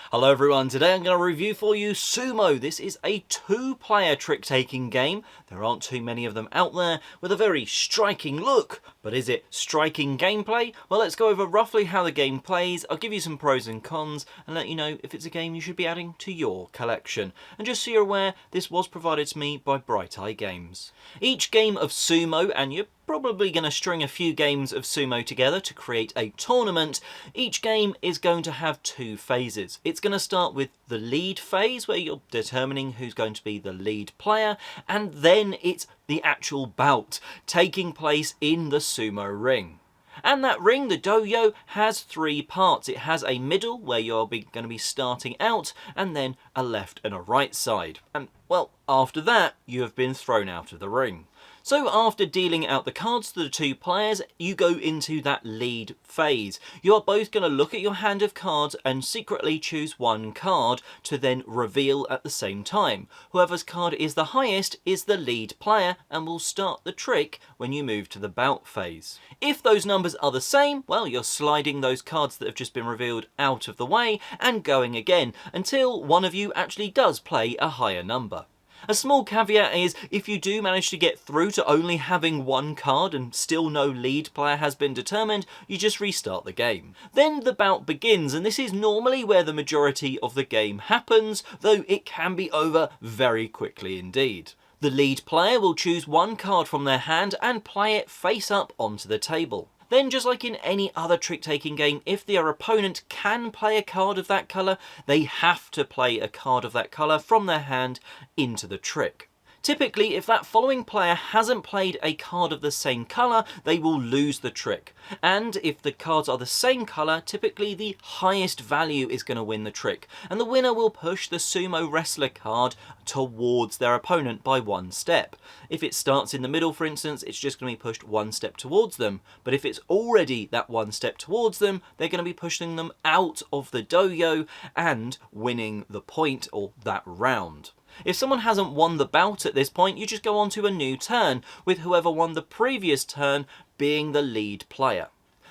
Hello everyone, today I'm going to review for you Sumo. This is a two-player trick-taking game. There aren't too many of them out there with a very striking look. But is it striking gameplay? Well, let's go over roughly how the game plays. I'll give you some pros and cons and let you know if it's a game you should be adding to your collection. And just so you're aware, this was provided to me by Bright Eye Games. Each game of Sumo, and you're probably going to string a few games of Sumo together to create a tournament. Each game is going to have two phases. It's going to start with the lead phase, where you're determining who's going to be the lead player, and then it's the actual bout taking place in the sumo ring. And that ring, the dojo, has three parts. It has a middle, where you're going to be starting out, and then a left and a right side. And, well, after that, you have been thrown out of the ring. So after dealing out the cards to the two players, you go into that lead phase. You are both going to look at your hand of cards and secretly choose one card to then reveal at the same time. Whoever's card is the highest is the lead player and will start the trick when you move to the bout phase. If those numbers are the same, well, you're sliding those cards that have just been revealed out of the way and going again until one of you actually does play a higher number. A small caveat is, if you do manage to get through to only having one card and still no lead player has been determined, you just restart the game. Then the bout begins, and this is normally where the majority of the game happens, though it can be over very quickly indeed. The lead player will choose one card from their hand and play it face up onto the table. Then, just like in any other trick-taking game, if their opponent can play a card of that colour, they have to play a card of that colour from their hand into the trick. Typically, if that following player hasn't played a card of the same colour, they will lose the trick. And if the cards are the same colour, typically the highest value is going to win the trick. And the winner will push the sumo wrestler card towards their opponent by one step. If it starts in the middle, for instance, it's just going to be pushed one step towards them. But if it's already that one step towards them, they're going to be pushing them out of the dojo and winning the point or that round. If someone hasn't won the bout at this point, you just go on to a new turn, with whoever won the previous turn being the lead player.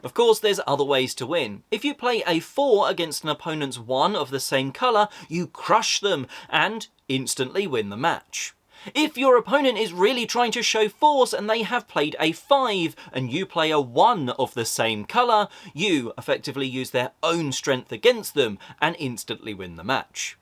Of course, there's other ways to win. If you play a 4 against an opponent's 1 of the same colour, you crush them and instantly win the match. If your opponent is really trying to show force and they have played a 5 and you play a 1 of the same colour, you effectively use their own strength against them and instantly win the match.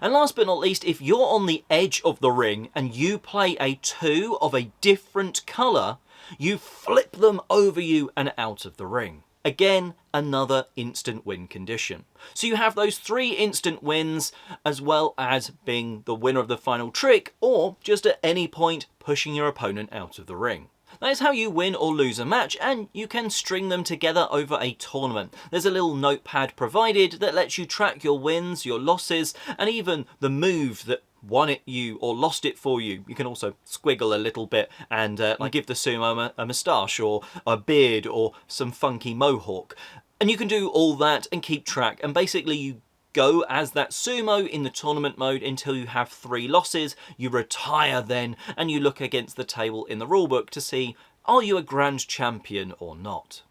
And last but not least, if you're on the edge of the ring and you play a 2 of a different colour, you flip them over you and out of the ring. Again, another instant win condition. So you have those 3 instant wins, as well as being the winner of the final trick, or just at any point pushing your opponent out of the ring. That is how you win or lose a match, and you can string them together over a tournament. There's a little notepad provided that lets you track your wins, your losses, and even the move that won it you or lost it for you. You can also squiggle a little bit and like give the sumo a moustache or a beard or some funky mohawk. And you can do all that and keep track, and basically you go as that sumo in the tournament mode until you have 3 losses. You retire then, and you look against the table in the rulebook to see, are you a grand champion or not?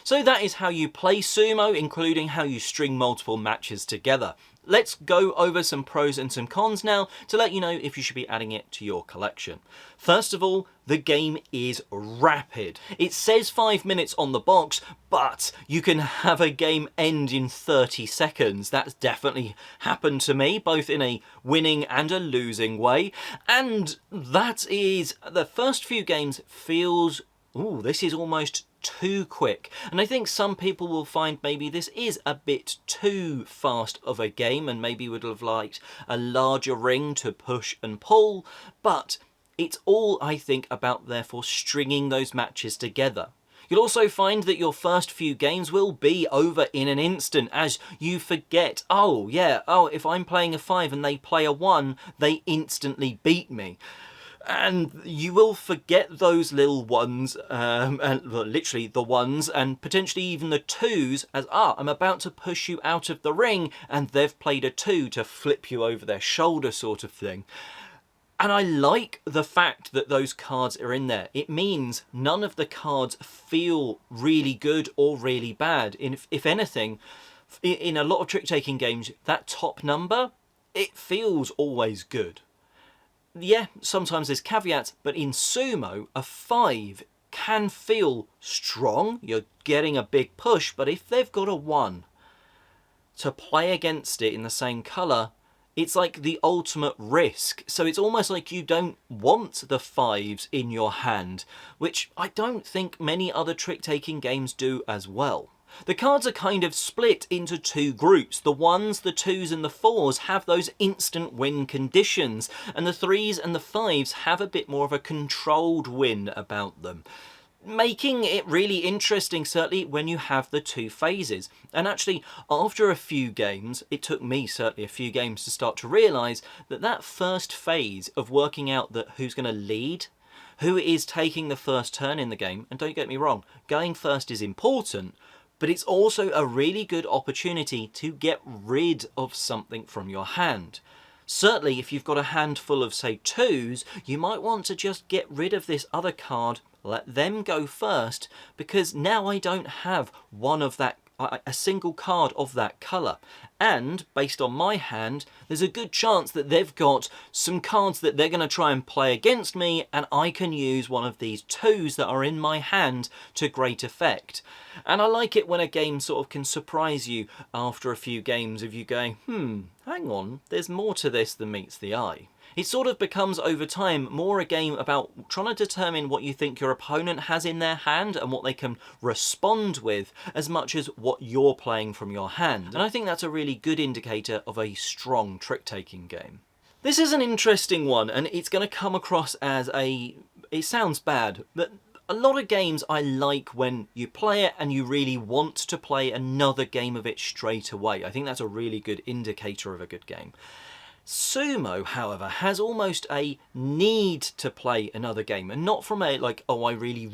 So that is how you play sumo, including how you string multiple matches together. Let's go over some pros and some cons now to let you know if you should be adding it to your collection. First of all, the game is rapid. It says 5 minutes on the box, but you can have a game end in 30 seconds. That's definitely happened to me, both in a winning and a losing way. And that is, the first few games feels, ooh, this is almost too quick. And I think some people will find maybe this is a bit too fast of a game and maybe would have liked a larger ring to push and pull, but it's all, I think, about therefore stringing those matches together. You'll also find that your first few games will be over in an instant as you forget, if I'm playing a 5 and they play a 1, they instantly beat me. And you will forget those little ones, and literally the ones, and potentially even the 2s, as, I'm about to push you out of the ring, and they've played a 2 to flip you over their shoulder sort of thing. And I like the fact that those cards are in there. It means none of the cards feel really good or really bad. If anything, In a lot of trick-taking games, that top number, it feels always good. Yeah, sometimes there's caveats, but in Sumo, a 5 can feel strong. You're getting a big push, but if they've got a 1 to play against it in the same colour, it's like the ultimate risk. So it's almost like you don't want the 5s in your hand, which I don't think many other trick-taking games do as well. The cards are kind of split into two groups. The 1s, the 2s and the 4s have those instant win conditions, and the 3s and the 5s have a bit more of a controlled win about them, making it really interesting, certainly when you have the two phases. And actually, after a few games, it took me certainly a few games to start to realise that that first phase of working out that who's going to lead, who is taking the first turn in the game, and don't get me wrong, going first is important, but it's also a really good opportunity to get rid of something from your hand. Certainly, if you've got a handful of, say, 2s, you might want to just get rid of this other card, let them go first, because now I don't have one of that, a single card of that colour. And, based on my hand, there's a good chance that they've got some cards that they're going to try and play against me, and I can use one of these 2s that are in my hand to great effect. And I like it when a game sort of can surprise you after a few games of you going, hang on, there's more to this than meets the eye. It sort of becomes, over time, more a game about trying to determine what you think your opponent has in their hand and what they can respond with, as much as what you're playing from your hand. And I think that's a really good indicator of a strong trick-taking game. This is an interesting one, and it's going to come across as it sounds bad, but a lot of games I like when you play it and you really want to play another game of it straight away. I think that's a really good indicator of a good game. Sumo, however, has almost a need to play another game, and not from a like, oh, I really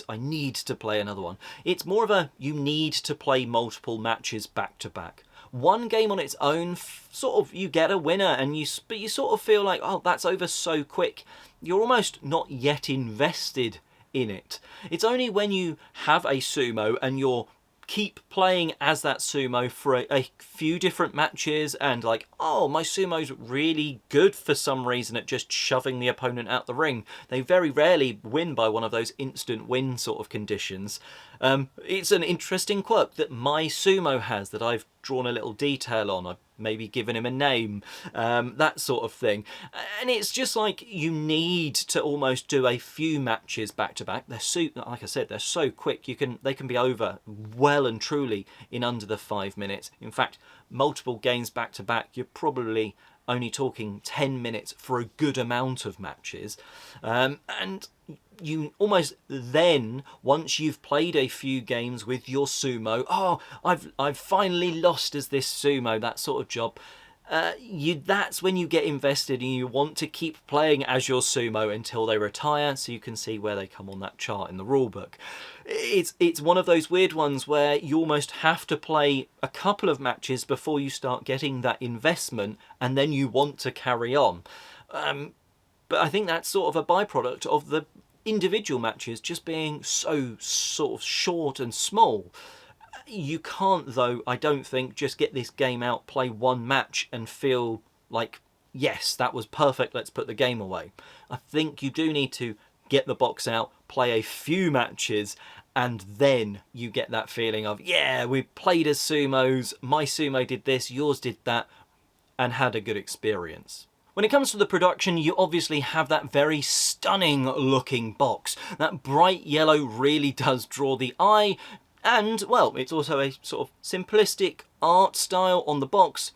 I need to play another one. It's more of a, you need to play multiple matches back to back. One game on its own, sort of, you get a winner, and you sort of feel like, oh, that's over so quick. You're almost not yet invested in it. It's only when you have a Sumo and you're keep playing as that Sumo for a few different matches, and like, oh, my Sumo's really good for some reason at just shoving the opponent out the ring. They very rarely win by one of those instant win sort of conditions. It's an interesting quirk that my Sumo has that I've drawn a little detail on. I've maybe given him a name, that sort of thing. And it's just like, you need to almost do a few matches back to back. They're like I said, they're so quick. They can be over well and truly in under the 5 minutes. In fact, multiple games back to back, you're probably only talking 10 minutes for a good amount of matches. And you almost then, once you've played a few games with your Sumo, oh, I've finally lost as this Sumo, that sort of job. That's when you get invested and you want to keep playing as your Sumo until they retire, so you can see where they come on that chart in the rulebook. It's one of those weird ones where you almost have to play a couple of matches before you start getting that investment, and then you want to carry on. But I think that's sort of a byproduct of the individual matches just being so sort of short and small. You can't, though, I don't think, just get this game out, play one match and feel like, yes, that was perfect, let's put the game away. I think you do need to get the box out, play a few matches, and then you get that feeling of, yeah, we played as Sumos, my Sumo did this, yours did that, and had a good experience. When it comes to the production, you obviously have that very stunning looking box. That bright yellow really does draw the eye, and, well, it's also a sort of simplistic art style on the box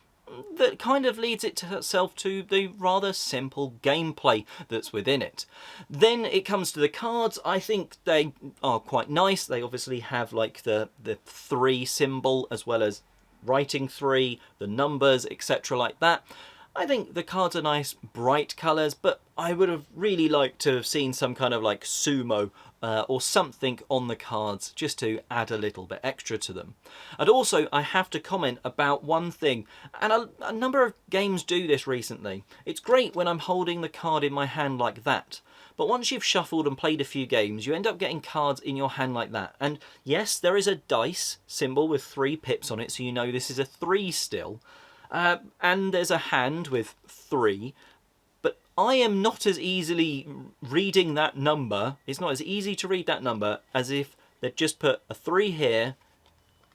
that kind of leads itself to the rather simple gameplay that's within it. Then it comes to the cards. I think they are quite nice. They obviously have like the 3 symbol, as well as writing 3, the numbers, etc. like that. I think the cards are nice, bright colours, but I would have really liked to have seen some kind of like Sumo or something on the cards just to add a little bit extra to them. And also, I have to comment about one thing, and a number of games do this recently. It's great when I'm holding the card in my hand like that, but once you've shuffled and played a few games, you end up getting cards in your hand like that. And yes, there is a dice symbol with 3 pips on it, so you know this is a 3 still. And there's a hand with 3, but I am not as easily reading that number. It's not as easy to read that number as if they'd just put a 3 here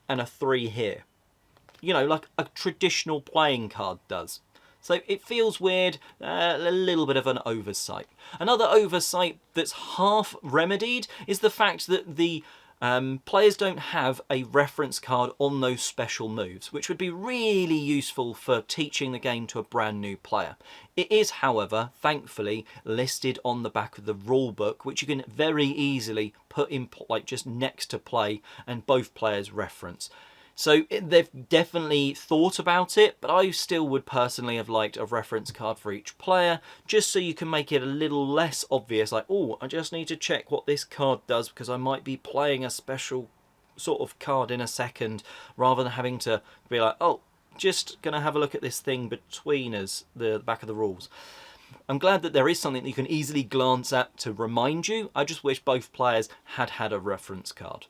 and a 3 here. You know, like a traditional playing card does. So it feels weird, a little bit of an oversight. Another oversight that's half remedied is the fact that the players don't have a reference card on those special moves, which would be really useful for teaching the game to a brand new player. It is, however, thankfully listed on the back of the rule book, which you can very easily put in like just next to play and both players reference. So they've definitely thought about it, but I still would personally have liked a reference card for each player, just so you can make it a little less obvious, like, oh, I just need to check what this card does because I might be playing a special sort of card in a second, rather than having to be like, oh, just going to have a look at this thing between us, the back of the rules. I'm glad that there is something that you can easily glance at to remind you. I just wish both players had had a reference card.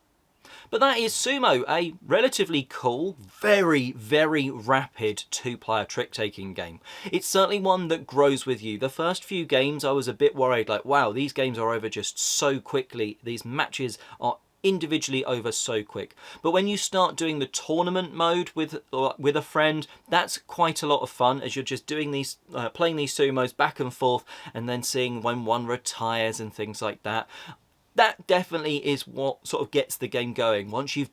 But that is Sumo, a relatively cool, very, very rapid 2-player trick-taking game. It's certainly one that grows with you. The first few games I was a bit worried, like, wow, these games are over just so quickly. These matches are individually over so quick. But when you start doing the tournament mode with a friend, that's quite a lot of fun, as you're just doing these, playing these sumos back and forth, and then seeing when one retires and things like that. That definitely is what sort of gets the game going. Once you've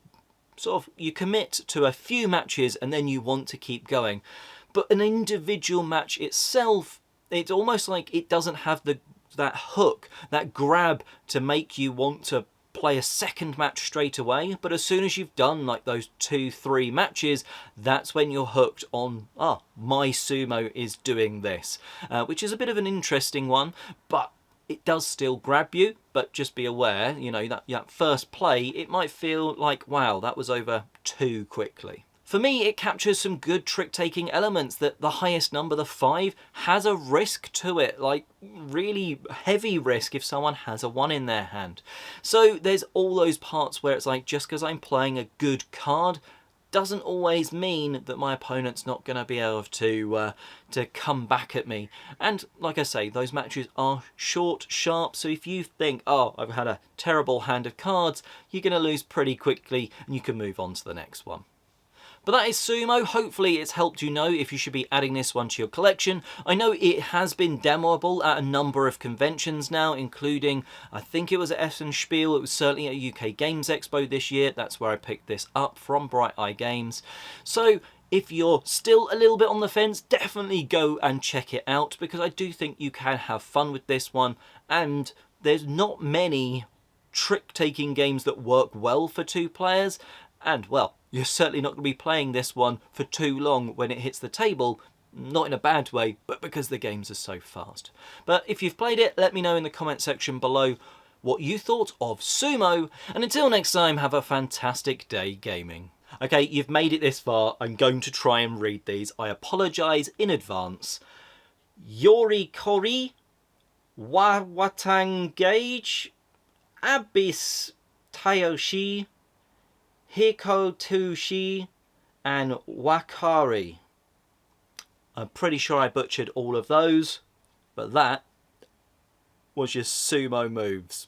you commit to a few matches and then you want to keep going. But an individual match itself, it's almost like it doesn't have that hook, that grab to make you want to play a second match straight away. But as soon as you've done like those 2-3 matches, that's when you're hooked on, my sumo is doing this, which is a bit of an interesting one, but it does still grab you. But just be aware, you know, that first play, it might feel like, wow, that was over too quickly. For me, it captures some good trick-taking elements. That the highest number, the 5, has a risk to it, like really heavy risk if someone has a 1 in their hand. So there's all those parts where it's like, just because I'm playing a good card doesn't always mean that my opponent's not going to be able to come back at me. And like I say, those matches are short, sharp, so if you think, oh, I've had a terrible hand of cards, you're going to lose pretty quickly and you can move on to the next one. But that is Sumo. Hopefully it's helped you know if you should be adding this one to your collection. I know it has been demoable at a number of conventions now, including, I think it was at Essen Spiel, it was certainly at UK Games Expo this year. That's where I picked this up from Bright Eye Games. So if you're still a little bit on the fence, definitely go and check it out, because I do think you can have fun with this one, and there's not many trick-taking games that work well for 2 players, and well, you're certainly not going to be playing this one for too long when it hits the table, not in a bad way, but because the games are so fast. But if you've played it, let me know in the comment section below what you thought of Sumo, and until next time, have a fantastic day gaming. Okay, you've made it this far. I'm going to try and read these. I apologise in advance. Yori Kori, Wawatang Gage, Abyss Tayoshi, Hikotushi, and Wakari. I'm pretty sure I butchered all of those, but that was just sumo moves.